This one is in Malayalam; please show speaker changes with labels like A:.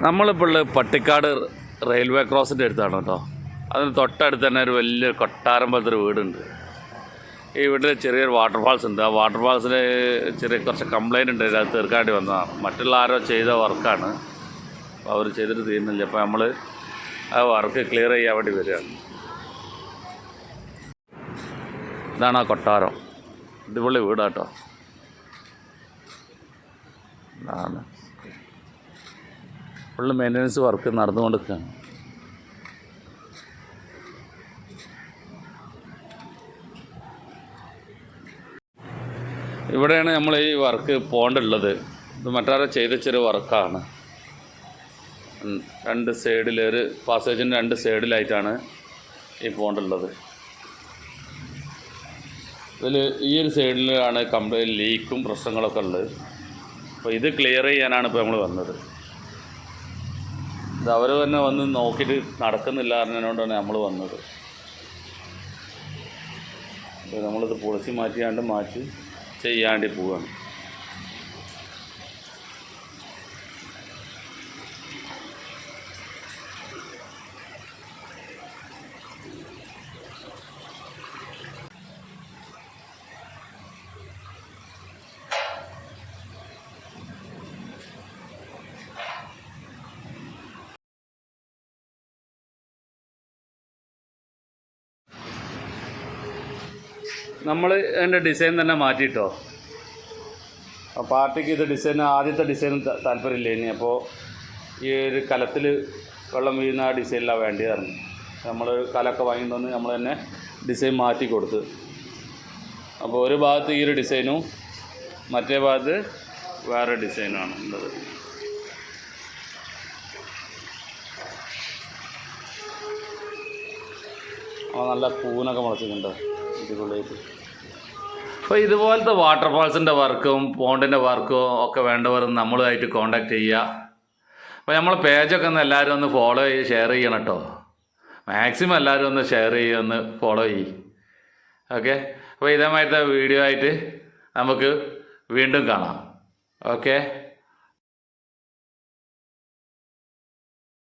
A: നമ്മളിപ്പോൾ ഉള്ളത് പട്ടിക്കാട് റെയിൽവേ ക്രോസിൻ്റെ അടുത്താണ് കേട്ടോ. അതിന് തൊട്ടടുത്ത് തന്നെ ഒരു വലിയ കൊട്ടാരം പോലത്തെ ഒരു വീടുണ്ട്. ഈ വീട്ടിൽ ചെറിയൊരു വാട്ടർഫാൾസ് ഉണ്ട്. ആ വാട്ടർഫാൾസിൽ ചെറിയ കുറച്ച് കംപ്ലൈൻറ്റ് ഉണ്ട്. അത് തീർക്കാണ്ടി വന്നതാണ്. മറ്റുള്ള ആരോ ചെയ്ത വർക്കാണ്, അവർ ചെയ്തിട്ട് തീരുന്നില്ല. അപ്പോൾ നമ്മൾ ആ വർക്ക് ക്ലിയർ ചെയ്യാൻ വേണ്ടി വരികയാണ്. ഇതാണ് ആ കൊട്ടാരം. ഇതുപോലെ വീടാട്ടോ. ഇതാണ് ഫുള്ള് മെയിൻ്റനൻസ് വർക്ക് നടന്നുകൊണ്ടിരിക്കുകയാണ്. ഇവിടെയാണ് നമ്മൾ ഈ വർക്ക് പോകേണ്ടുള്ളത്. ഇത് മറ്റാരെ ചെയ്ത ചെറിയ വർക്കാണ്. രണ്ട് സൈഡിൽ ഒരു പാസേജിൻ്റെ രണ്ട് സൈഡിലായിട്ടാണ് ഈ പോകേണ്ടുള്ളത്. ഇതിൽ ഈ ഒരു സൈഡിലാണ് കംപ്ലീറ്റ് ലീക്കും പ്രശ്നങ്ങളൊക്കെ ഉള്ളത്. അപ്പോൾ ഇത് ക്ലിയർ ചെയ്യാനാണ് ഇപ്പോൾ നമ്മൾ വന്നത്. ഇത് അവർ തന്നെ വന്ന് നോക്കിയിട്ട് നടക്കുന്നില്ല അറിഞ്ഞതുകൊണ്ടാണ് നമ്മൾ വന്നത്. അപ്പോൾ നമ്മളിത് പൊളിച്ച് മാറ്റി ചെയ്യാണ്ടി പോവുകയാണ്. നമ്മൾ അതിൻ്റെ ഡിസൈൻ തന്നെ മാറ്റിയിട്ടോ. പാർട്ടിക്ക് ഇത് ഡിസൈൻ ആദ്യത്തെ ഡിസൈൻ താല്പര്യമില്ല. ഇനി അപ്പോൾ ഈ ഒരു കലത്തിൽ വെള്ളം വീഴുന്ന ആ ഡിസൈനിലാണ് വേണ്ടിയതാണ്. നമ്മൾ കലമൊക്കെ വാങ്ങി തന്ന് നമ്മൾ തന്നെ ഡിസൈൻ മാറ്റി കൊടുത്ത്. അപ്പോൾ ഒരു ഭാഗത്ത് ഈ ഒരു ഡിസൈനും മറ്റേ ഭാഗത്ത് വേറെ ഡിസൈനാണ് ഉള്ളത്. അപ്പോൾ നല്ല പൂനൊക്കെ മുളച്ചിട്ടുണ്ട് ഇതിനുള്ളിലേക്ക്. അപ്പോൾ ഇതുപോലത്തെ വാട്ടർഫാൾസിൻ്റെ വർക്കും പോണ്ടിൻ്റെ വർക്കും ഒക്കെ വേണ്ടവർ നമ്മളുമായിട്ട് കോൺടാക്റ്റ് ചെയ്യുക. അപ്പോൾ നമ്മളെ പേജൊക്കെ ഒന്ന് എല്ലാവരും ഒന്ന് ഫോളോ ചെയ്ത് ഷെയർ ചെയ്യണം കേട്ടോ. മാക്സിമം എല്ലാവരും ഒന്ന് ഷെയർ ചെയ്യുക, ഒന്ന് ഫോളോ ചെയ്യും. ഓക്കെ. അപ്പോൾ ഇതേമാതിരത്തെ വീഡിയോ ആയിട്ട് നമുക്ക് വീണ്ടും കാണാം. ഓക്കെ.